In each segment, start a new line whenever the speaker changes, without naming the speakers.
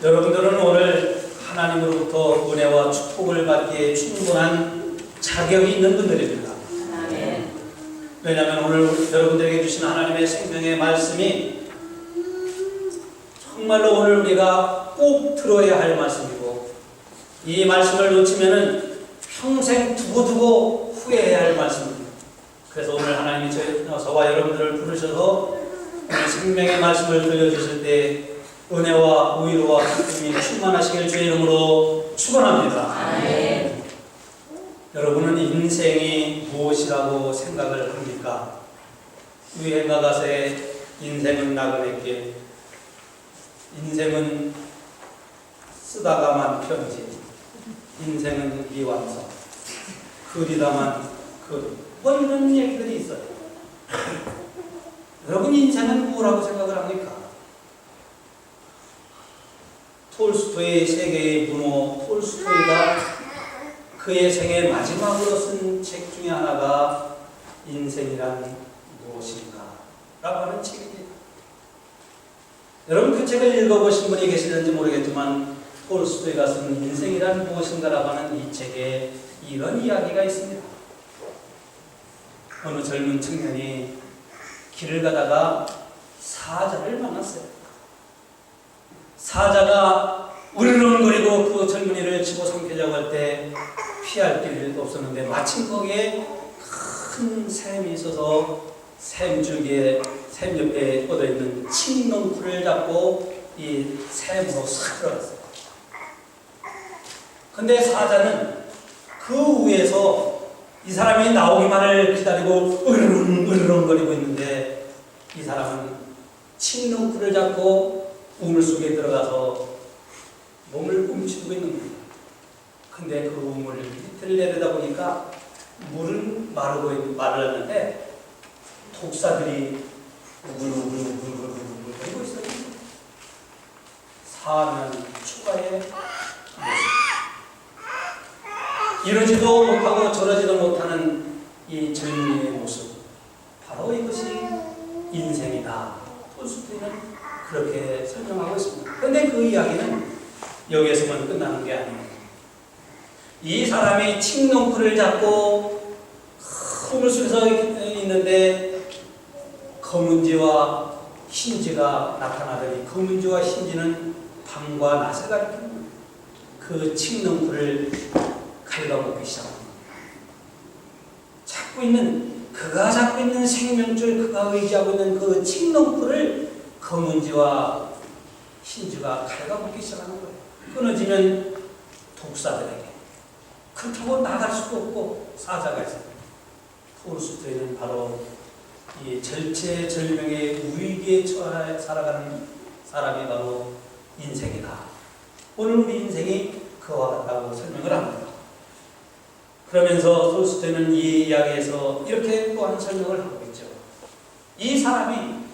여러분들은 오늘 하나님으로부터 은혜와 축복을 받기에 충분한 자격이 있는 분들입니다.
아멘.
왜냐하면 오늘 여러분들에게 주신 하나님의 생명의 말씀이 정말로 오늘 우리가 꼭 들어야 할 말씀이고, 이 말씀을 놓치면은 평생 두고두고 후회해야 할 말씀입니다. 그래서 오늘 하나님이 저와 여러분들을 부르셔서 오늘 생명의 말씀을 들려주실 때 은혜와 위로와 기쁨이 충만하시길 주의 이름으로 축원합니다.
아멘.
여러분은 인생이 무엇이라고 생각을 합니까? 유행가 가사에 인생은 나그네길, 인생은 쓰다가만 편지, 인생은 미완성, 그리다만 뭐 이런 얘기들이 있어요. 여러분 인생은 뭐라고 생각을 합니까? 톨스토이의 세계의 문호 톨스토이가 그의 생애 마지막으로 쓴 책 중에 하나가 인생이란 무엇인가? 라고 하는 책입니다. 여러분 그 책을 읽어보신 분이 계시는지 모르겠지만 톨스토이가 쓴 인생이란 무엇인가 라고 하는 이 책에 이런 이야기가 있습니다. 어느 젊은 청년이 길을 가다가 사자를 만났어요. 사자가 으르렁거리고 그 젊은이를 치고 삼키려고 할 때 피할 길도 없었는데 마침 거기에 큰 샘이 있어서 샘 옆에 뻗어있는 칡넝쿨을 잡고 이 샘으로 싹 들어갔어요. 근데 사자는 그 위에서 이 사람이 나오기만을 기다리고 으르렁거리고 있는데 이 사람은 칡넝쿨을 잡고 우물 속에 들어가서 몸을 움츠리고 있는 겁니다. 근데 그 우물 밑을 내려다 보니까 물은 마르는데 독사들이 우글우글우글우글 거리고 있어요. 사면 초가의 모습. 이러지도 못하고 저러지도 못하는 이 젊은이의 모습, 바로 이것이 인생이다. 톨스토이는 그렇게 설명하고 있습니다. 그런데 그 이야기는 여기에서만 끝나는 게 아닙니다. 이 사람이 칡넝쿨을 잡고 우물 속에서 있는데 검은지와 흰지가 나타나더니 검은지와 흰지는 밤과 낮을 가리킵니다. 그 칡넝쿨을 갉아먹기 시작합니다. 그가 잡고 있는 생명줄, 그가 의지하고 있는 그 칡넝쿨을 검은지와 흰지가 갉아먹기 시작하는 거예요. 끊어지면 독사들에게. 그렇다고 나갈 수도 없고 사자가 있어요. 톨스토이는 바로 이 절체절명의 위기에 처해 살아가는 사람이 바로 인생이다. 오늘 우리 인생이 그와 같다고 설명을 합니다. 그러면서 톨스토이는 이 이야기에서 이렇게 또한 설명을 하고 있죠. 이 사람이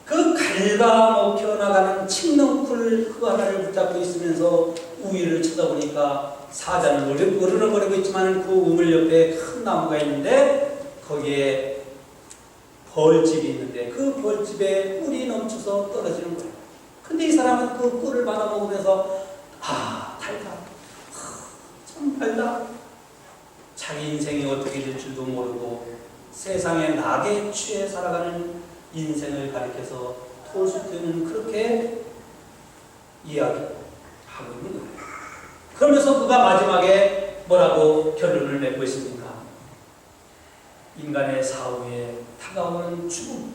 그 갉아먹혀 나가는 칡넝쿨 그 하나를 붙잡고 있으면서 우위를 쳐다보니까 사자는 으르렁거리고 있지만 그 우물 옆에 큰 나무가 있는데 거기에 벌집이 있는데 그 벌집에 꿀이 넘쳐서 떨어지는 거예요. 근데 이 사람은 그 꿀을 받아 먹으면서 달다. 참 달다. 자기 인생이 어떻게 될 줄도 모르고 세상의 낙에 취해 살아가는 인생을 가리켜서 톨스토이는 그렇게 이야기하고 있는 거예요. 그러면서 그가 마지막에 뭐라고 결론을 맺고 있습니까? 인간의 사후에 다가오는 죽음,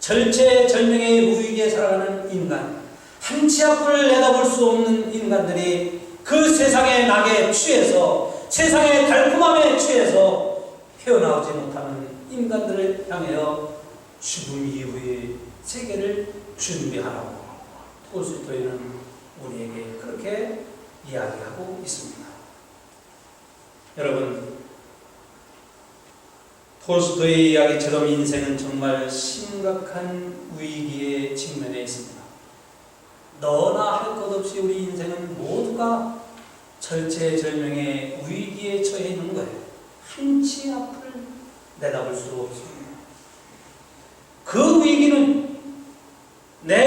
절체절명의 위기에 살아가는 인간, 한치 앞을 내다볼 수 없는 인간들이 그 세상의 낙에 취해서 세상의 달콤함에 취해서 헤어나오지 못하는 인간들을 향하여 죽음 이후의 세계를 준비하라고 톨스토이는 우리에게 그렇게 이야기하고 있습니다. 여러분, 톨스토이의 이야기처럼 인생은 정말 심각한 위기에 직면해 있습니다. 너나 할 것 없이 우리 인생은 모두가 절체절명의 위기에 처해 있는 거예요. 한치 앞을 내다볼 수 없습니다. 그 위기는 내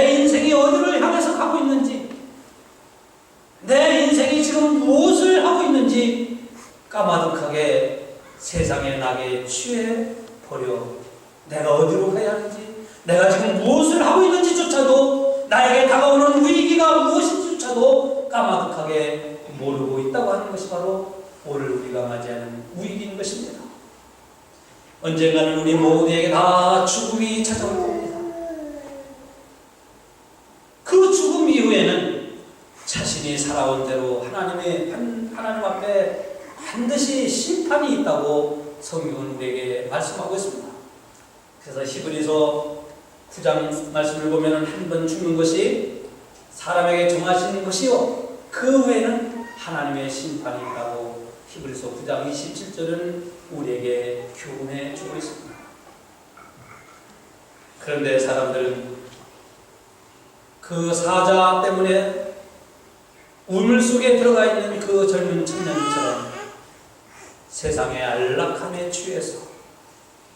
내가 지금 무엇을 하고 있는지조차도, 나에게 다가오는 위기가 무엇인지조차도 까마득하게 모르고 있다고 하는 것이 바로 오늘 우리가 맞이하는 위기인 것입니다. 언젠가는 우리 모두에게 다 죽음이 찾아올 겁니다. 그 죽음 이후에는 자신이 살아온 대로 하나님 앞에 반드시 심판이 있다고 성경은 우리에게 말씀하고 있습니다. 그래서 히브리서 9장 말씀을 보면 한 번 죽는 것이 사람에게 정하신 것이요, 그 후에는 하나님의 심판이 있다고 히브리서 9장 27절은 우리에게 교훈해 주고 있습니다. 그런데 사람들은 그 사자 때문에 우물 속에 들어가 있는 그 젊은 청년처럼 세상의 안락함에 취해서,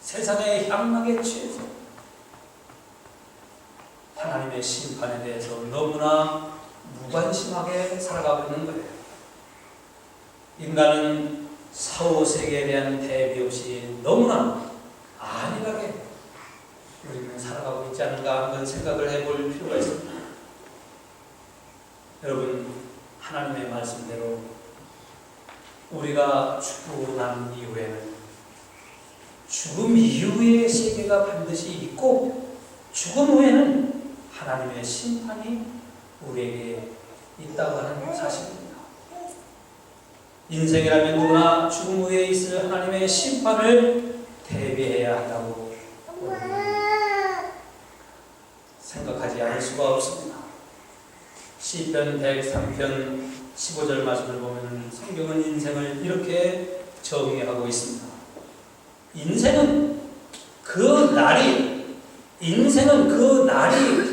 세상의 향락에 취해서 하나님의 심판에 대해서 너무나 무관심하게 살아가고 있는 거예요. 인간은 사후세계에 대한 대비 없이 너무나 안일하게 우리는 살아가고 있지 않은가 한번 생각을 해볼 필요가 있습니다. 여러분, 하나님의 말씀대로 우리가 죽고 난 이후에는 죽음 이후의 세계가 반드시 있고, 죽음 후에는 하나님의 심판이 우리에게 있다고 하는 사실입니다. 인생이라면 누구나 죽음 후에 있을 하나님의 심판을 대비해야 한다고 생각하지 않을 수가 없습니다. 시편 103편 15절 말씀을 보면 성경은 인생을 이렇게 정의하고 있습니다. 인생은 그 날이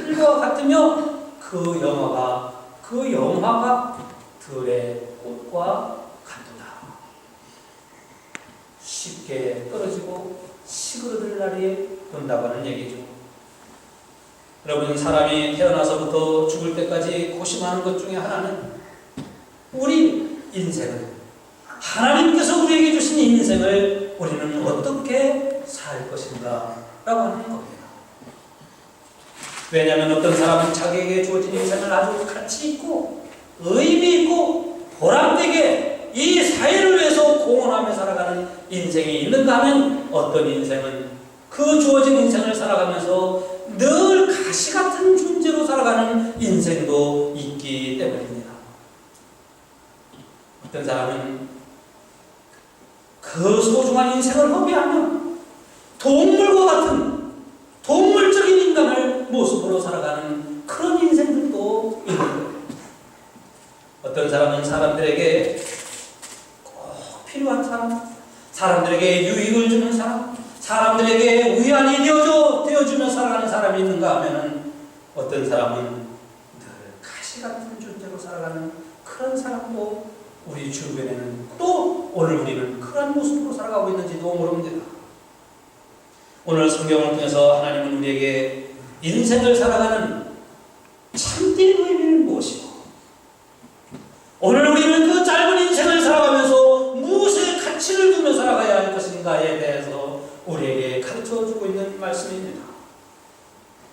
틀과 같으며 그 영화가 들의 꽃과 같도다. 쉽게 떨어지고 시그러들 날이 온다고 하는 얘기죠. 여러분, 사람이 태어나서부터 죽을 때까지 고심하는 것 중에 하나는 우리 인생을, 하나님께서 우리에게 주신 인생을 우리는 어떻게 살 것인가 라고 하는 겁니다. 왜냐하면 어떤 사람은 자기에게 주어진 인생을 아주 가치 있고 의미 있고 보람되게 이 사회를 위해서 공헌하며 살아가는 인생이 있는가 하면, 어떤 인생은 그 주어진 인생을 살아가면서 늘 가시 같은 존재로 살아가는 인생도 있기 때문입니다. 어떤 사람은 그 소중한 인생을 허비하며 동물과 같은 동물적인 인간을 모습으로 살아가는 그런 인생들도 있는 거예요. 어떤 사람은 사람들에게 꼭 필요한 사람, 사람들에게 유익을 주는 사람, 사람들에게 위안이 되어주며 살아가는 사람이 있는가 하면은, 어떤 사람은 늘 가시 같은 존재로 살아가는 그런 사람도 우리 주변에는, 또 오늘 우리는 그런 모습으로 살아가고 있는지도 모릅니다. 오늘 성경을 통해서 하나님은 우리에게 인생을 살아가는 참된 의미는 무엇이고, 오늘 우리는 그 짧은 인생을 살아가면서 무엇의 가치를 두며 살아가야 할 것인가에 대해서 우리에게 가르쳐주고 있는 말씀입니다.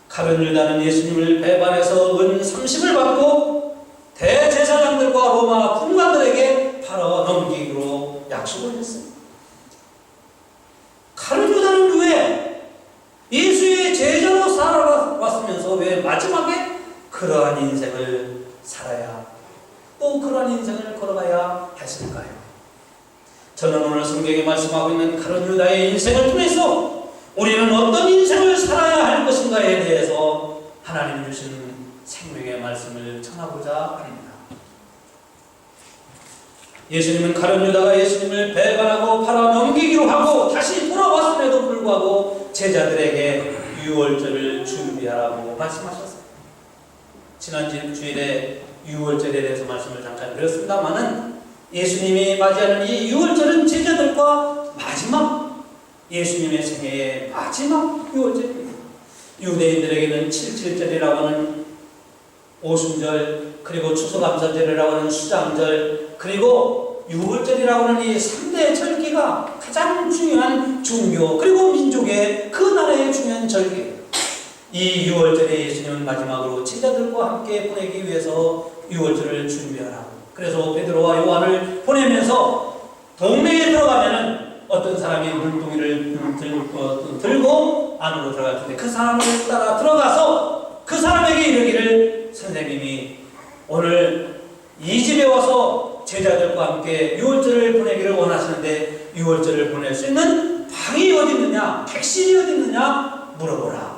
가룟 유다는 예수님을 배반해서 은 30을 받고 대제사장들과 로마 군관들에게 팔아 넘기기로 약속을 했습니다. 가룟 유다는 왜 예수의 제자로 살아왔으면서 왜 마지막에 그러한 인생을 살아야, 또 그러한 인생을 걸어가야 했을까요? 저는 오늘 성경에 말씀하고 있는 가룟 유다의 인생을 통해서 우리는 어떤 인생을 살아야 할 것인가에 대해서 하나님 주신 생명의 말씀을 전하고자 합니다. 예수님은 가룟 유다가 예수님을 배반하고 팔아 넘기기로 하고 다시 돌아왔음에도 불구하고 제자들에게 유월절을 준비하라고 말씀하셨어요. 지난 주일에 유월절에 대해서 말씀을 잠깐 드렸습니다만은, 예수님이 맞이하는 이 유월절은 제자들과 마지막, 예수님의 생애의 마지막 유월절입니다. 유대인들에게는 77절이라고 하는 오순절, 그리고 추수감사절이라고 하는 수장절, 그리고 유월절이라고 하는 이 3대 절기가 가장 중요한 종교, 그리고 민족의 그 나라의 중요한 절기예요. 이 6월절에 예수님은 마지막으로 제자들과 함께 보내기 위해서 6월절을 준비하라고. 그래서 베드로와 요한을 보내면서 동네에 들어가면은 어떤 사람이 물동이를 들고 안으로 들어갈 텐데 그 사람을 따라 들어가서 그 사람에게 이르기를, 선생님이 오늘 이 집에 와서 제자들과 함께 6월절을 보내기를 원하시는데 6월절을 보낼 수 있는 방이 어디 있느냐, 객실이 어디 있느냐 물어보라.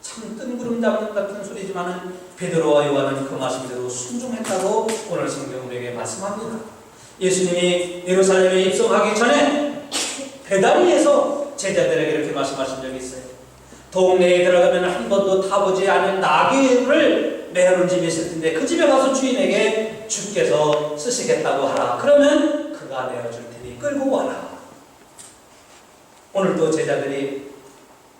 참 뜬구름 잡는 같은 소리지만은 베드로와 요한은 그 말씀대로 순종했다고 오늘 성경 우리에게 말씀합니다. 예수님이 예루살렘에 입성하기 전에 베다니에서 제자들에게 이렇게 말씀하신 적이 있어요. 동네에 들어가면 한 번도 타보지 않은 나귀를 메어놓은 집이 있을 텐데 그 집에 가서 주인에게 주께서 쓰시겠다고 하라. 그러면 그가 내어줄 테니 끌고 와라. 오늘도 제자들이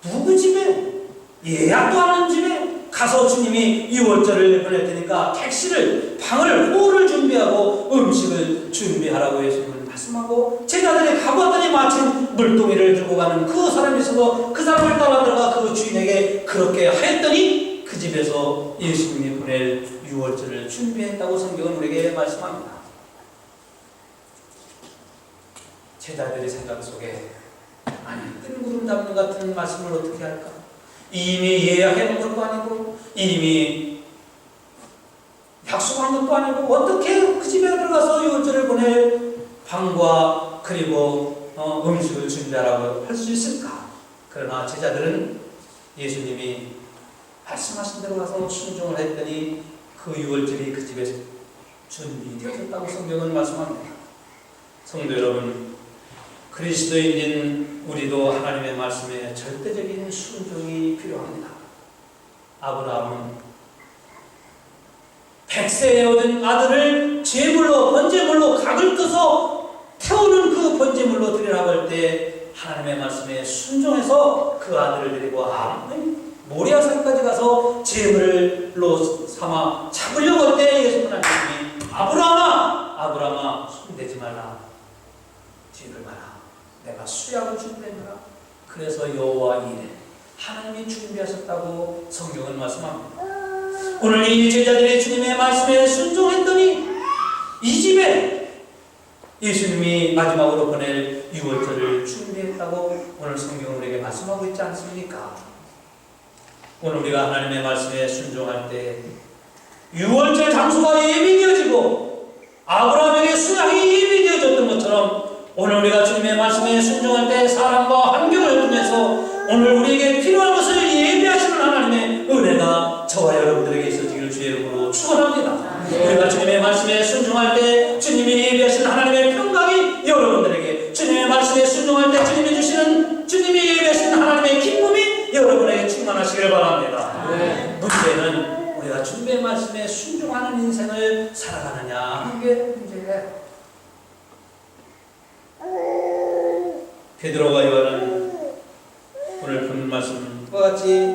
누구 집에, 예약도 안 한 집에 가서 주님이 6월절을 보낼 테니까 택시를, 방을, 홀을 준비하고 음식을 준비하라고 예수님은 말씀하고, 제자들이 가고 왔더니 마침 물동이를 들고 가는 그 사람이 있어서 그 사람을 따라 들어가 그 주인에게 그렇게 하였더니 그 집에서 예수님이 보낼 6월절을 준비했다고 성경은 우리에게 말씀합니다. 제자들의 생각 속에 아니 뜬구름 잡는 같은 말씀을 어떻게 할까? 이미 예약해 놓은 것도 아니고 이미 약속한 것도 아니고 어떻게 그 집에 들어가서 6월절을 보낼 방과 그리고 음식을 준비하라고 할 수 있을까? 그러나 제자들은 예수님이 말씀하신 대로 가서 순종을 했더니 그 6월절이 그 집에서 준비되었다고 성경은 말씀합니다. 성도 여러분, 그리스도인인 우리도 하나님의 말씀에 절대적인 순종이 필요합니다. 아브라함은 100세에 얻은 아들을 제물로, 번제물로 각을 떠서 태우는 그 번제물로 드리라고 할 때 하나님의 말씀에 순종해서 그 아들을 데리고 모리아산까지 가서 제물로 삼아 잡으려고 할 때 예수 하나님이 아브라함아 손대지 말라, 뒤를 봐라, 내가 수약을 준비했노라. 그래서 여호와 이레, 하나님이 준비하셨다고 성경은 말씀합니다. 오늘 이 제자들이 주님의 말씀에 순종했더니 이 집에 예수님이 마지막으로 보낼 6월절을 준비했다고 오늘 성경은 우리에게 말씀하고 있지 않습니까? 오늘 우리가 하나님의 말씀에 순종할 때 6월절 장소가 예비되어지고 아브라함에게 수양이 예비되어졌던 것처럼 오늘 우리가 주님의 말씀에 순종할 때 사람과 환경을 통해서 오늘 우리에게 필요한 것을 예비하시는 하나님의 은혜가 저와 여러분들에게 있어지기를 주의 이름으로 축원합니다. 우리가 주님의 말씀에 순종할 때 주님이 예비하시는 하나님의 평강이 여러분들에게, 주님의 말씀에 순종할 때 주님이 예비하시는 하나님의 기쁨이 여러분에게 충만하시길 바랍니다. 문제는 우리가 주님의 말씀에 순종하는 인생을 살아가느냐 하는 게 문제예요. 베드로와 요한은 오늘 본 말씀과 같이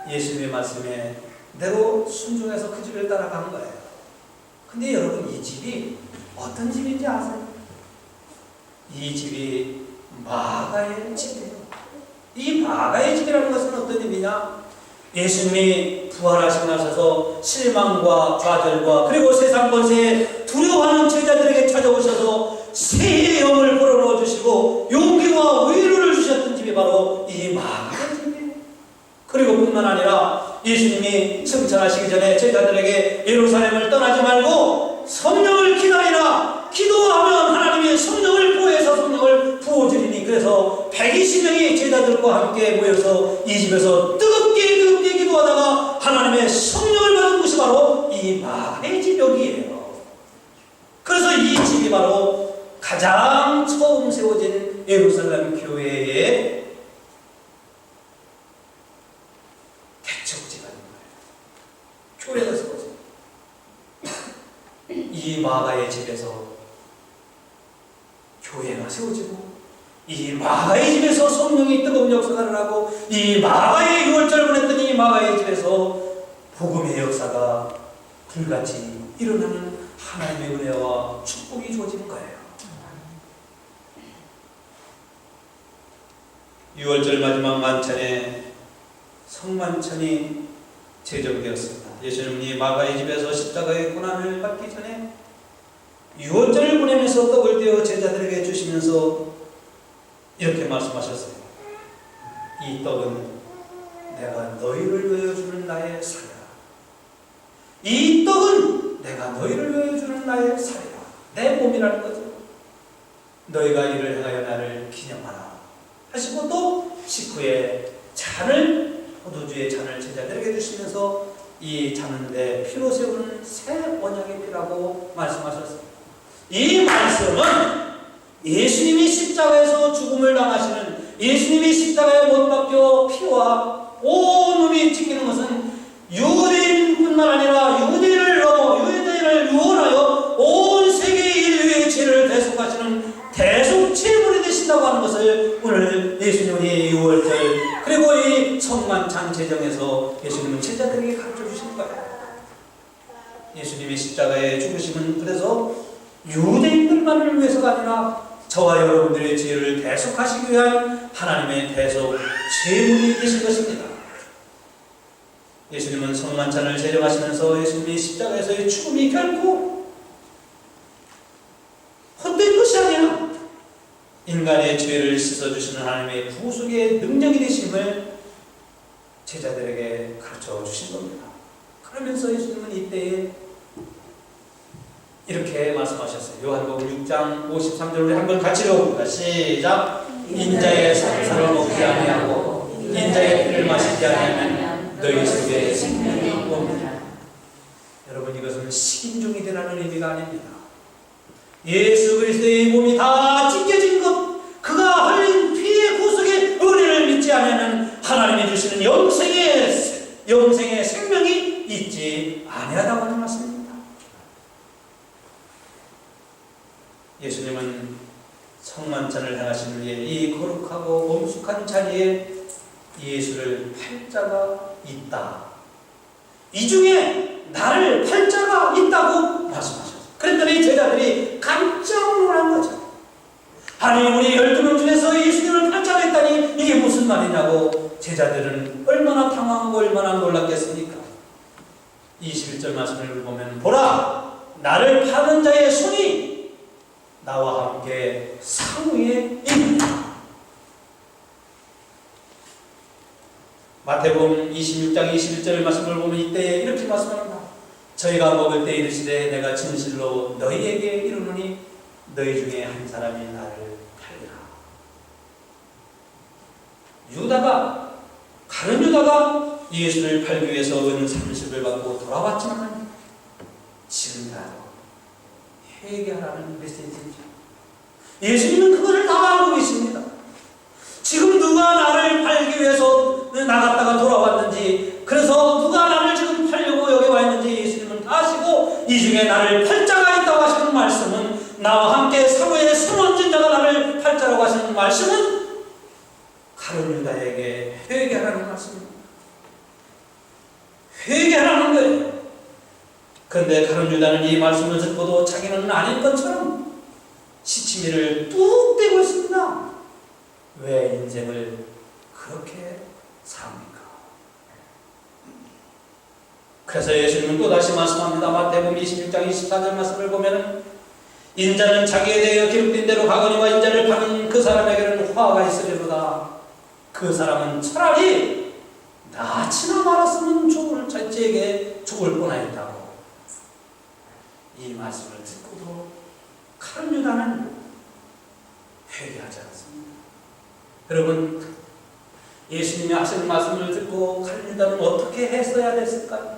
예수님의 말씀에 대로 순종해서 그 집을 따라간 거예요. 근데 여러분, 이 집이 어떤 집인지 아세요? 이 집이 마가의 집이에요. 이 마가의 집이라는 것은 어떤 의미냐? 예수님이 부활하시고 나셔서 실망과 좌절과 그리고 세상 권세에 두려워하는 제자들에게 찾아오셔서 새 영을 불어넣어 주시고 용기와 위로를 주셨던 집이 바로 이 마가의 집이에요. 그리고 뿐만 아니라 예수님이 승천하시기 전에 제자들에게 예루살렘을 떠나지 말고 성령을 기다리라, 기도하면 하나님이 성령을 부어서 성령을 부어주리니, 그래서 120명이 제자들과 함께 모여서 이 집에서 뜨겁게 기도하다가 하나님의 성령을 받은 곳이 바로 이 마가의 집 여기예요. 그래서 이 집이 바로 가장 처음 세워진 예루살렘 교회의 개척지가 된 거예요. 교회가 세워진 이 마가의 집에서 교회가 세워지고, 이 마가의 집에서 성령이 뜨거운 역사를 하고, 이 마가의 6월절을 보냈더니 이 마가의 집에서 복음의 역사가 불같이 일어나는 하나님의 은혜와 축복이 주어지는 거예요. 6월절 마지막 만찬에 성만찬이 제정되었습니다. 예수님이 마가의 집에서 십자가의 고난을 받기 전에 유월절을 보내면서 떡을 떼어 제자들에게 주시면서 이렇게 말씀하셨어요. 이 떡은 내가 너희를 위하여 주는 나의 살이라. 이 떡은 내가 너희를 위하여 주는 나의 살이라. 내 몸이라는 거죠. 너희가 이를 행하여 나를 기념하라 하시고 또 식후에 잔을, 포도주의 잔을 제자들에게 주시면서 이 잔은 내 피로 세우는 새 언약의 피라고 말씀하셨습니다. 이 말씀은 예수님이 십자가에서 죽음을 당하시는, 예수님이 십자가에 못 박혀 피와 온몸이 찢기는 것은 유대인뿐만 아니라 유대인을 넘어 유대인을 유언하여 온 세계 인류의 죄를 대속하시는 대속제물이 되신다고 하는 것을 오늘 예수님이 6월절 그리고 이 성만찬 제정에서 예수님은 제자들에게 가르쳐 주신 거예요. 예수님의 십자가의 죽으심은 그래서 유대인들만을 위해서가 아니라 저와 여러분들의 죄를 대속하시기 위한 하나님의 대속 제물이 되신 것입니다. 예수님은 성만찬을 제정하시면서 예수님의 십자가에서의 죽음이 결코 헛된 것이 아니라 인간의 죄를 씻어주시는 하나님의 구속의 능력이 되심을 제자들에게 가르쳐 주신 겁니다. 그러면서 예수님은 이때에 이렇게 말씀하셨어요. 요한복음 6장 53절 우리 한번 같이 읽어봅니다. 시작. 인자의 살을 먹지 아니하고 인자의 피를 마시지 아니하면 너희 속에 생명이 없느니라. 여러분, 이것은 식인종이 되라는 의미가 아닙니다. 예수 그리스도의 몸이 다 찢겨진 것, 그가 흘린 피의 구속의 은혜를 믿지 않으면 하나님이 주시는 영생의 생명이 있지 아니하다고 하는 말씀입니다. 예수님은 성만찬을 행하신 후에 이 거룩하고 엄숙한 자리에 예수를 팔자가 있다, 이 중에 나를 팔자가 있다고 말씀하셨어요. 그랬더니 제자들이 깜짝 놀란 거죠. 아니, 우리 12명 중에서 예수님을 팔자가 있다니 이게 무슨 말이냐고 제자들은 얼마나 당황하고 얼마나 놀랐겠습니까? 21절 말씀을 보면 보라, 나를 파는 자의 손이 나와 함께 상위에 있다. 마태복음 26장 21절 말씀을 보면 이때 이렇게 말씀합니다. 저희가 먹을 때 이르시되 내가 진실로 너희에게 이르노니 너희 중에 한 사람이 나를 팔리라. 유다가, 가룟 유다가 예수를 팔기 위해서 은 30을 받고 돌아왔지만 지금이라도 회개하라는 메시지입니다. 예수님은 그것을 다 알고 계십니다. 지금 누가 나를 팔기 위해서 나갔다가 돌아왔는지, 그래서 누가 나를 지금 팔려고 여기 와 있는지 예수님은 다 아시고, 이 중에 나를 팔자가 있다고 하시는 말씀은, 나와 함께 사고의 손 얹은 자가 나를 팔자라고 하시는 말씀은 가룟 유다에게 회개하라는 말씀입니다. 회개하라는 거예요. 그런데 가룟 유다는 이 말씀을 듣고도 자기는 아닌 것처럼 시치미를 뚝 떼고 있습니다. 왜 인생을 그렇게 삽니까? 그래서 예수님은 또다시 말씀합니다. 마태복음 26장 24절 말씀을 보면 인자는 자기에 대하여 기록된 대로 가거니와 인자를 파는 그 사람에게는 화가 있으리로다. 그 사람은 차라리 나치나 말았으면 자기에게 죽을 뻔하였다고. 이 말씀을 듣고도 가룟 유다는 회개하지 않습니다. 여러분, 예수님이 하시는 말씀을 듣고 가룟 유다는 어떻게 했어야 됐을까요?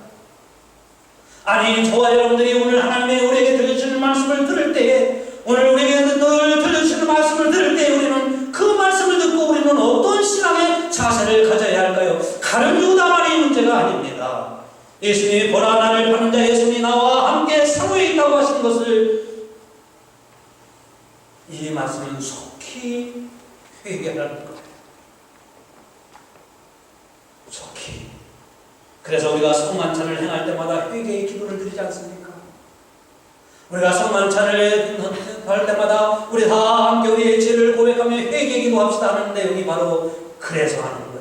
아니, 저와 여러분들이 오늘 하나님의 우리에게 들려주시는 말씀을 들을 때에, 오늘 우리에게 늘 들려주시는 말씀을 들을 때에 우리는 그 말씀을 듣고 우리는 어떤 신앙의 자세를 가져야 할까요? 가룟 유다만이 문제가 아닙니다. 예수님이 보라, 나를 파는 자의 손이 나와 함께 상호에 있다고 하시는 것을, 이 말씀은 속히 회개하라는 거예요. 속히. 그래서 우리가 성만찬을 행할 때마다 회개의 기도를 드리지 않습니까? 우리가 성만찬을 할 때마다 우리 다 함께 우리의 죄를 고백하며 회개 기도합시다 하는 내용이 바로 그래서 하는 거예요.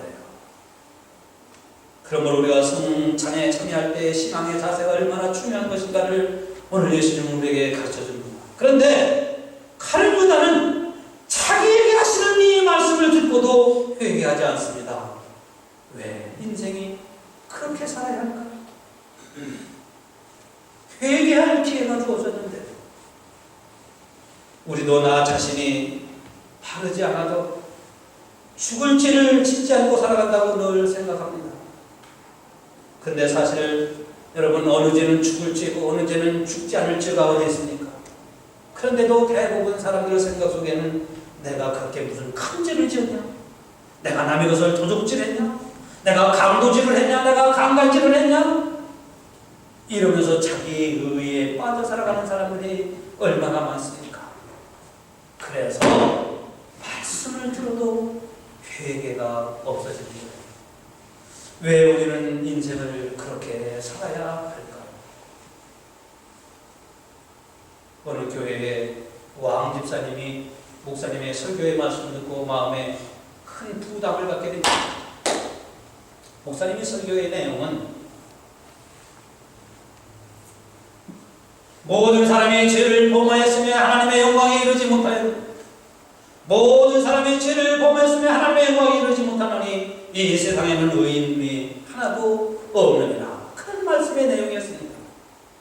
그러므로 우리가 성찬에 참여할 때 신앙의 자세가 얼마나 중요한 것인가를 오늘 예수님은 우리에게 가르쳐 줍니다. 그런데 칼보다는 자기에게 하시는 이 말씀을 듣고도 회개하지 않습니다. 왜? 인생이 그렇게 살아야 할까? 회개할 기회가 주어졌는데 우리도 나 자신이 바르지 않아도 죽을 죄를 짓지 않고 살아간다고 늘 생각합니다. 근데 사실 여러분, 어느 죄는 죽을 죄고 어느 죄는 죽지 않을 죄가 어디 있습니까? 그런데도 대부분 사람들 생각 속에는 내가 그렇게 무슨 큰 죄를 지었냐? 내가 남의 것을 도둑질했냐? 내가 강도질을 했냐? 내가 강간질을 했냐? 이러면서 자기 의에 빠져 살아가는 사람들이 얼마나 많습니까? 그래서 말씀을 들어도 회개가 없어집니다. 왜 우리는 인생을 그렇게 살아야 할까? 어느 교회에 왕 집사님이 목사님의 설교의 말씀을 듣고 마음에 큰 부담을 갖게 됩니다. 목사님이 설교의 내용은 모든 사람이 죄를 범하였으며 하나님의 영광에 이르지 못하여 모든 사람이 죄를 범하였으며 하나님의 영광에 이르지 못하노니 이 세상에는 의인이 하나도 없느니라. 큰 말씀의 내용이었습니다.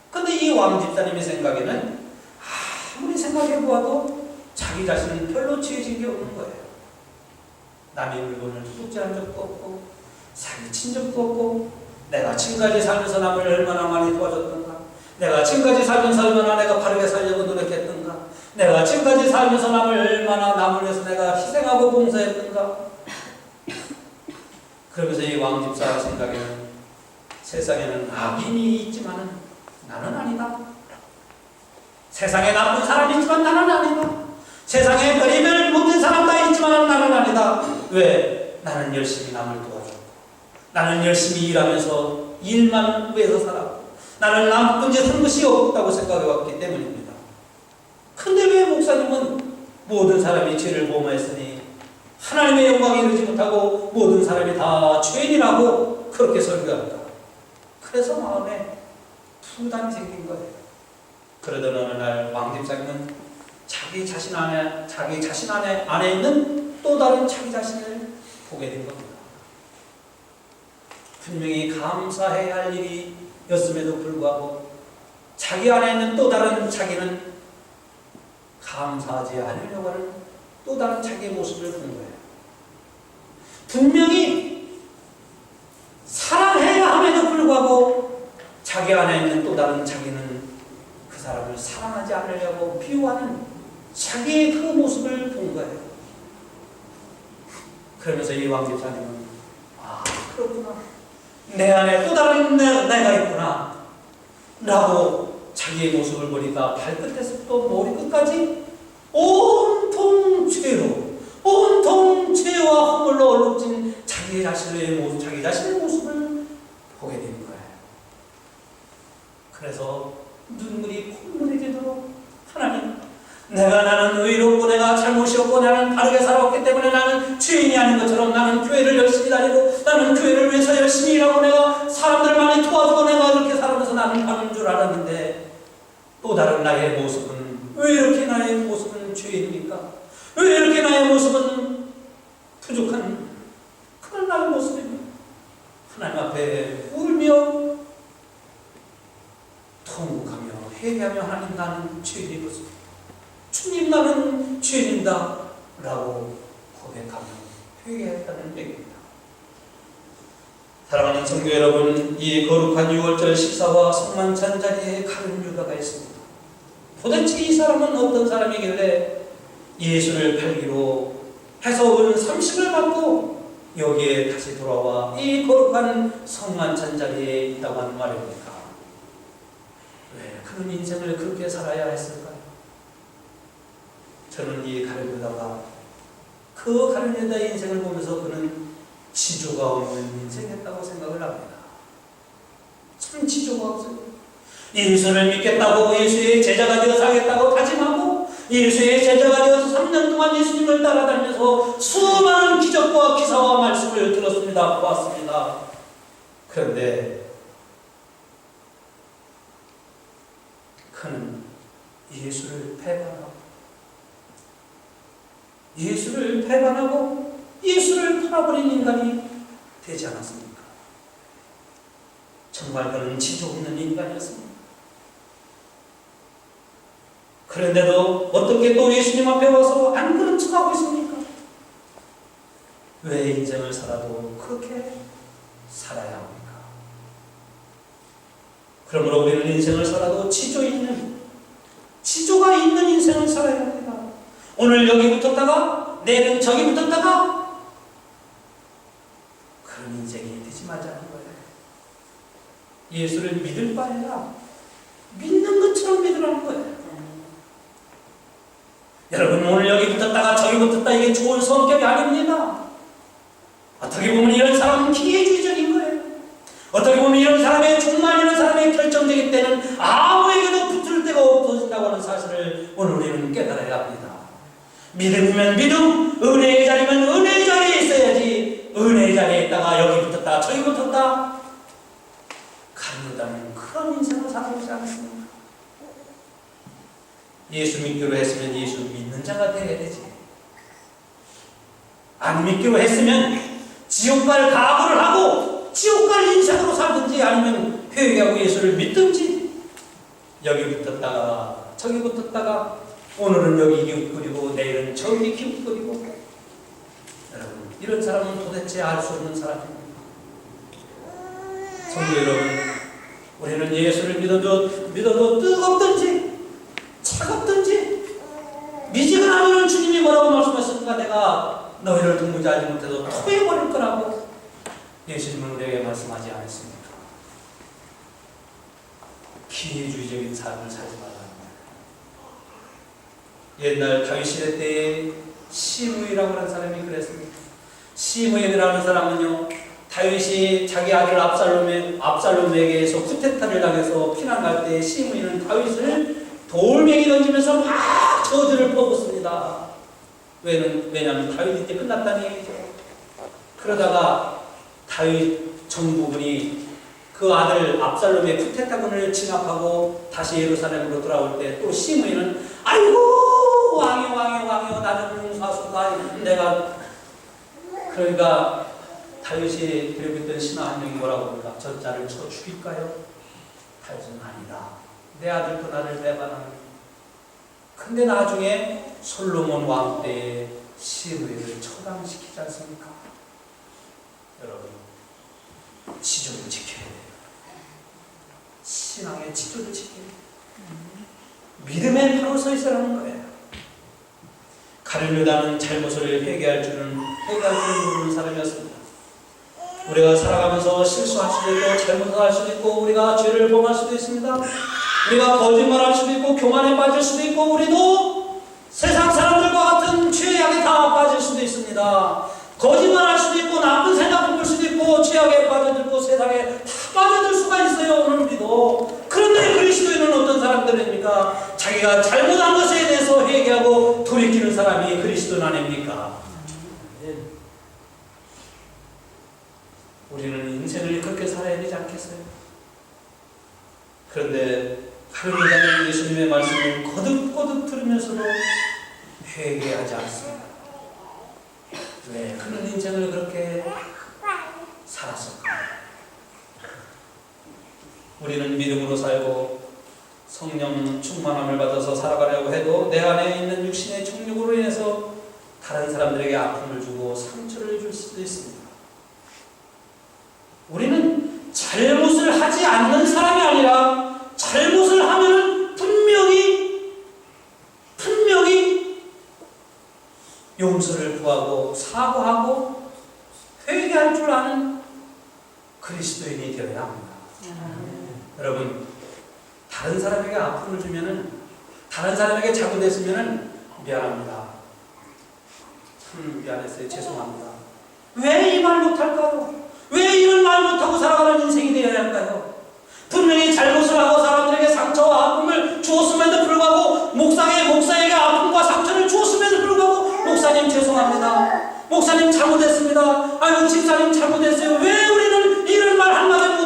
그런데 이 왕 집사님의 생각에는 아무리 생각해보아도 자기 자신은 별로 죄진 게 없는 거예요. 남의 물건을 도둑질한 적도 없고 사기친 적도 없고 내가 지금까지 살면서 남을 얼마나 많이 도와줬던가, 내가 지금까지 살면서 얼마나 내가 바르게 살려고 노력했던가, 내가 지금까지 살면서 남을 얼마나 남을 위해서 내가 희생하고 봉사했던가. 그러면서 이 왕집사 생각에는 세상에는 악인이 있지만 나는 아니다. 세상에 나쁜 사람이 있지만 나는 아니다. 세상에 별의별 못된 사람 다 있지만 나는 아니다. 왜? 나는 열심히 남을 도와주고 나는 열심히 일하면서 일만 위해서 살았고 나는 나쁜 짓 한 것이 없다고 생각해왔기 때문입니다. 근데 왜 목사님은 모든 사람이 죄를 범하였으니 하나님의 영광에 이르지 못하고 모든 사람이 다 죄인이라고 그렇게 설교합니다. 그래서 마음에 부담이 생긴 거예요. 그러던 어느 날 왕집사님은 자기 자신 안에 있는 또 다른 자기 자신을 보게 된 겁니다. 분명히 감사해야 할 일이었음에도 불구하고 자기 안에 있는 또 다른 자기는 감사하지 않으려고 하는 또 다른 자기의 모습을 본 거예요. 분명히 사랑해야 함에도 불구하고 자기 안에 있는 또 다른 자기는 그 사람을 사랑하지 않으려고 비호하는 자기의 그 모습을 본 거예요. 그러면서 이 왕집사님은 그렇구나, 내 안에 또 다른 내가 있구나 라고 자기의 모습을 보니까 발끝에서부터 머리끝까지 온통 죄로, 온통 죄와 허물로 얼룩진 자기 자신의 모습을 보게 된 거예요. 그래서 눈물이 콧물이 되도록 하나님, 나는 의롭고 내가 잘못이 없고 나는 바르게 살아왔기 때문에 나는 죄인이 아닌 것처럼 나는 교회를 열심히 다니고 나는 교회를 위해서 열심히 일하고 내가 사람들을 많이 도와주고 내가 이렇게 살아면서 나는 가는 줄 알았는데 또 다른 나의 모습은 왜 이렇게 나의 모습은 죄인입니까? 왜 이렇게 나의 모습은 부족한 그런 나의 모습입니까? 하나님 앞에 울며 통곡하며 회개하며 하나님, 나는 죄인이거든요. 주님, 나는 죄인이다 라고 고백하며 회개했다는 얘기입니다. 사랑하는 성도 여러분, 이 거룩한 6월절 식사와 성만찬 자리에 가는 유다가 있습니다. 도대체 이 사람은 어떤 사람이길래 예수를 팔기로 해서 온 30을 받고 여기에 다시 돌아와 이 거룩한 성만찬 자리에 있다고 하는 말입니까? 왜 그런 인생을 그렇게 살아야 했을까요? 저는 이 가룟 유다가 그 가룟 유다의 인생을 보면서 그는 지조가 없는 인생이었다고 생각을 합니다. 참 지조가 없어요. 예수를 믿겠다고, 예수의 제자가 되어서 하겠다고 다짐하고 예수의 제자가 되어서 3년 동안 예수님을 따라다니면서 수많은 기적과 기사와 말씀을 들었습니다. 보았습니다. 그런데 그는 예수를 배반하고 예수를 팔아버린 인간이 되지 않았습니까? 정말 그는 지조 없는 인간이었습니다. 그런데도 어떻게 또 예수님 앞에 와서 안 그런 척하고 있습니까? 왜 인생을 살아도 그렇게 살아야 합니까? 그러므로 우리는 인생을 살아도 지조가 있는 인생을 살아야 합니다. 오늘 여기 붙었다가 내일은 저기 붙었다가 그런 인생이 되지 말자는 거예요. 예수를 믿을 바에야 믿는 것처럼 믿으라는 거예요. 여러분, 오늘 여기 붙었다가 저기 붙었다, 이게 좋은 성격이 아닙니다. 어떻게 보면 이런 사람은 기회주의적인 거예요. 어떻게 보면 이런 사람의 정말 이런 사람의 결정적인 때는 아무에게도 붙을 데가 없어진다고 하는 사실을 오늘 우리는 깨달아야 합니다. 믿음이면 믿음, 은혜의 자리면 은혜의 자리에 있어야지, 은혜의 자리에 있다가 여기 붙었다 저기 붙었다 가려다는 그런 인생을 살아오지 않습니까? 예수 믿기로 했으면 예수 믿는 자가 되어야 되지. 안 믿기로 했으면 지옥 갈 각오를 하고 지옥 갈 인생으로 살든지, 아니면 회개하고 예수를 믿든지. 여기 붙었다가 저기 붙었다가 오늘은 여기 기웃거리고 내일은 저기 기웃거리고, 여러분, 이런 사람은 도대체 알 수 없는 사람입니다. 성도 여러분, 우리는 예수를 믿어도 뜨겁든지 차갑든지 미지근하면 주님이 뭐라고 말씀하셨습니까? 내가 너희를 동무자하지 못해도 토해버릴 거라고 예수님은 우리에게 말씀하지 않았습니까? 기회주의적인 삶을 살지 말라는 거예요. 옛날 다윗 시대 때에 시므이라고 하는 사람이 그랬습니다. 시므이라는 사람은요, 다윗이 자기 아들 압살롬에게서 쿠데타를 당해서 피난갈 때 시므이는 다윗을 돌멩이 던지면서 막 저주를 퍼붓습니다. 왜냐하면 다윗이 이제 끝났다는 얘기죠. 그러다가 다윗 정부군이 그 아들 압살롬의 쿠데타군을 진압하고 다시 예루살렘으로 돌아올 때 또 시므이는 아이고 왕이여 나는 용사수다. 내가 그러니까 다윗이 데리고 있던 신하 한 명이 뭐라고 합니까? 저 자를 쳐 죽일까요? 다윗은 아니다. 내 아들도 나를 배반하는. 근데 나중에 솔로몬 왕 때에 시므이를 처단시키지 않습니까? 여러분, 지조를 지켜야 돼요. 신앙의 지조를 지켜야 돼요. 믿음에 바로 서 있으라는 거예요. 가룟유다는 잘못을 회개할 줄은 모르는 사람이었습니다. 우리가 살아가면서 실수할 수도 있고 잘못할 수도 있고 우리가 죄를 범할 수도 있습니다. 우리가 거짓말할 수도 있고 교만에 빠질 수도 있고 우리도 세상 사람들과 같은 죄악에 다 빠질 수도 있습니다. 거짓말할 수도 있고 나쁜 생각 품을 수도 있고 죄악에 빠져들고 세상에 다 빠져들 수가 있어요. 오늘 우리도. 그런데 그리스도인은 어떤 사람들입니까? 자기가 잘못한 것에 대해서 회개하고 돌이키는 사람이 그리스도인 아닙니까? 우리는 인생을 그렇게 살아야 되지 않겠어요? 그런데 가룟유다는 예수님의 말씀을 거듭거듭 들으면서도 회개하지 않습니다. 왜 그런 인생을 그렇게 살았을까? 우리는 믿음으로 살고 성령 충만함을 받아서 살아가려고 해도 내 안에 있는 육신의 정욕으로 인해서 다른 사람들에게 아픔을 주고 상처를 줄 수도 있습니다. 우리는 잘못을 하지 않는 사람이 아니라 잘못을 하면 분명히 용서를 구하고 사과하고 회개할 줄 아는 그리스도인이 되어야 합니다. 여러분, 다른 사람에게 아픔을 주면은, 다른 사람에게 잘못했으면은 미안합니다. 참 미안했어요. 죄송합니다. 왜 이 말 못할까요? 왜 이런 말 못하고 살아가는 인생이 되어야 할까요? 분명히 잘못을 하고 사람들에게 상처와 아픔을 주었음에도 불구하고 목사에게 아픔과 상처를 주었음에도 불구하고 목사님 죄송합니다. 목사님 잘못했습니다. 아유 집사님 잘못했어요. 왜 우리는 이런 말 한마디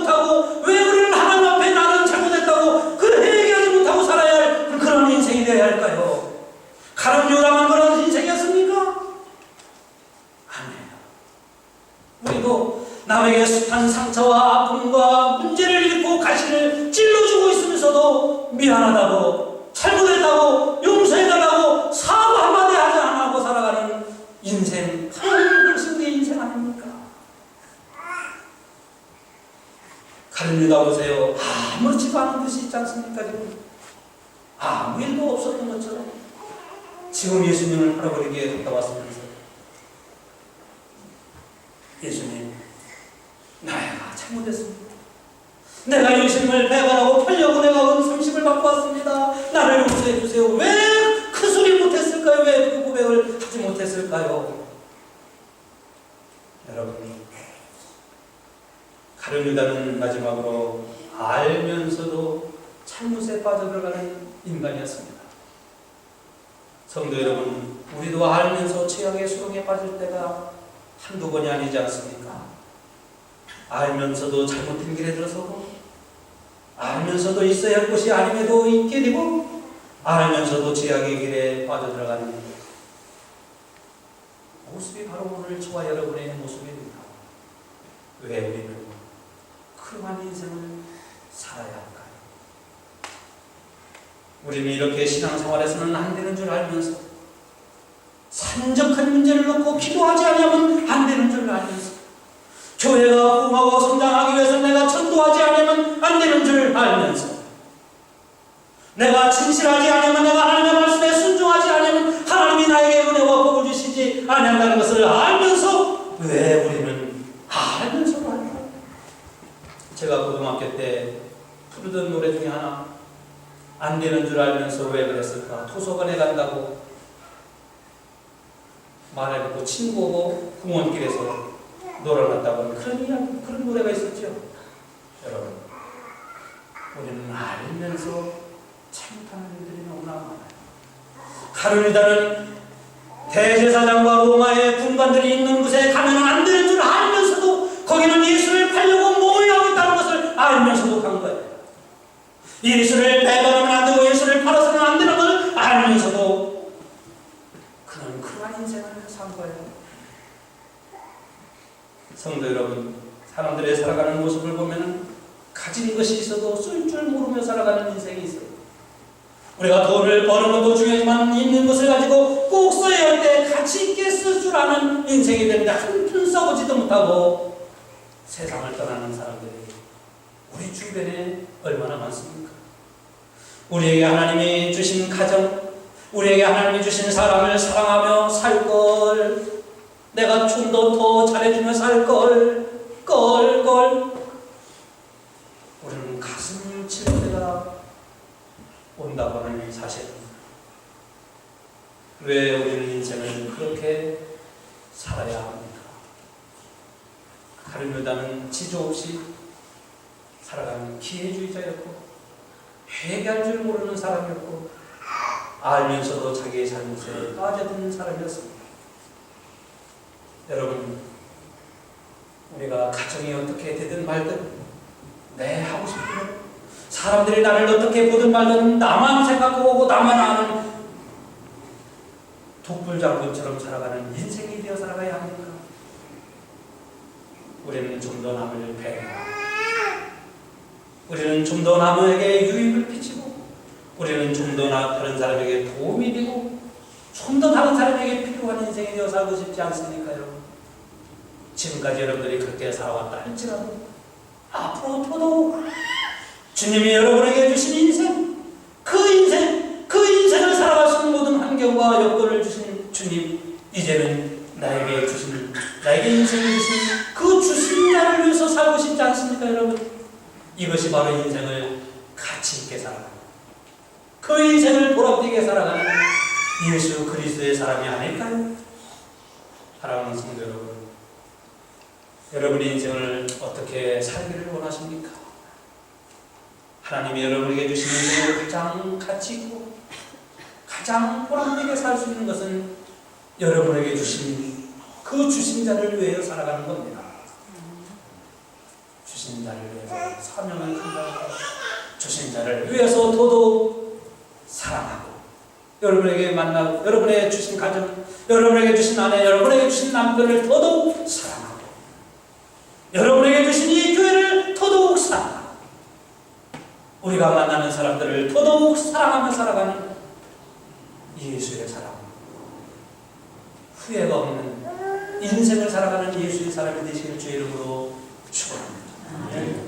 부모가 문제를 일으키고 가시를 찔러주고 있으면서도 미안하다고, 잘못했다고, 용서해달라고 사과 한마디 하지 안 하고 살아가는 인생, 그것이 우리의 인생 아닙니까? 가룟유다 보세요. 아무렇지도 않은 듯이 있지 않습니까? 지금 아무 일도 없었던 것처럼 지금 예수님을 팔아버리기에 갔다 왔으면서, 예수님, 나야 잘못했습니다. 내가 예수님을 배반하고 팔려고 내가 은삼십을 받고 왔습니다. 나를 용서해 주세요. 왜 그 소리 못했을까요? 왜 그 고백을 하지 못했을까요? 여러분, 가룟유다는 마지막으로 알면서도 잘못에 빠져들어가는 인간이었습니다. 성도 여러분, 우리도 알면서 죄악의 수렁에 빠질 때가 한두 번이 아니지 않습니까? 알면서도 잘못된 길에 들어서고, 알면서도 있어야 할 곳이 아님에도 있게 되고, 알면서도 죄악의 길에 빠져들어가는 모습이 바로 오늘 저와 여러분의 모습입니다. 왜 우리는 그러한 인생을 살아야 할까요? 우리는 이렇게 신앙생활에서는 안 되는 줄 알면서, 산적한 문제를 놓고 기도하지 않으면 안 되는 줄 알면서, 교회가 부흥하고 성장하기 위해서 내가 전도하지 않으면 안 되는 줄 알면서, 내가 진실하지 않으면, 내가 하나님의 말씀에 순종하지 않으면 하나님이 나에게 은혜와 복을 주시지 아니한다는 것을 알면서, 왜 우리는 알면서도 할까요? 제가 고등학교 때 부르던 노래 중에 하나, 안 되는 줄 알면서 왜 그랬을까? 도서관에 간다고 말해놓고 친구하고 공원길에서 놀아났다고 그런 노래가 있었죠. 여러분, 우리는 알면서 잘못하는 일들이 너무나 많아요. 가룟유다는 대제사장과 로마의 군관들이 있는 곳에 가면 안 되는 줄 알면서도 거기는 예수를 팔려고 모의하고 있다는 것을 알면서도 간 거예요. 예수를 배반하면 안 되고 예수를 팔아서는 안 되는 것을 알면서도 그는 그러한 인생을 산 거예요. 성도 여러분, 사람들의 살아가는 모습을 보면 가진 것이 있어도 쓸 줄 모르며 살아가는 인생이 있어요. 우리가 돈을 버는 것도 중요하지만 있는 것을 가지고 꼭 써야 할 때 가치 있게 쓸 줄 아는 인생이 되는데 한 푼 써보지도 못하고 세상을 떠나는 사람들이 우리 주변에 얼마나 많습니까? 우리에게 하나님이 주신 가정, 우리에게 하나님이 주신 사람을 사랑하며 살 걸, 내가 좀 더 잘해주며 살 걸, 우리는 가슴을 칠 때가 온다고 하는 사실입니다. 왜 우리는 인생을 그렇게 살아야 합니까? 가룟유다는 지조 없이 살아가는 기회주의자였고, 회개할 줄 모르는 사람이었고, 알면서도 자기의 잘못에 빠져드는 사람이었습니다. 여러분, 우리가 가정이 어떻게 되든 말든, 내 하고 싶은 것, 사람들이 나를 어떻게 보든 말든 나만 생각하고 나만 아는 독불장군처럼 살아가는 인생이 되어 살아가야 합니까? 우리는 좀 더 남을 배려하고, 우리는 좀 더 남에게 유익을 끼치고, 우리는 좀 더 다른 사람에게 도움이 되고, 좀 더 다른 사람에게 필요한 인생이 되어 살고 싶지 않습니까, 여러분? 지금까지 여러분들이 그렇게 살아왔다 할지라도 앞으로 더더욱 주님이 여러분에게 주신 인생, 그 인생을 살아갈 수 있는 모든 환경과 여건을 주신 주님, 이제는 나에게 인생을 주신 그 주신 자를 위해서 살고 싶지 않습니까, 여러분? 이것이 바로 인생을 가치 있게 살아가는, 그 인생을 보람되게 살아가는 예수 그리스도의 사람이 아닐까요? 사랑하는 성도 여러분, 여러분의 인생을 어떻게 살기를 원하십니까? 하나님이 여러분에게 주신 인생을 가장 가치 있고 가장 보람되게 살 수 있는 것은 여러분에게 주신 그 주신 자를 위하여 살아가는 겁니다. 주신 자를 위해서 사명을 감당하고, 주신 자를 위해서 더더욱 사랑하고, 여러분에게 만나고, 여러분에게 주신 가정, 여러분에게 주신 아내, 여러분에게 주신 남편을 더더욱 사랑하고, 여러분에게 주신 이 교회를 더더욱 우리가 만나는 사람들을 더더욱 사랑하며 살아가는 예수의 사랑, 후회가 없는 인생을 살아가는 예수의 사람이 되시길 주의 이름으로 축원합니다.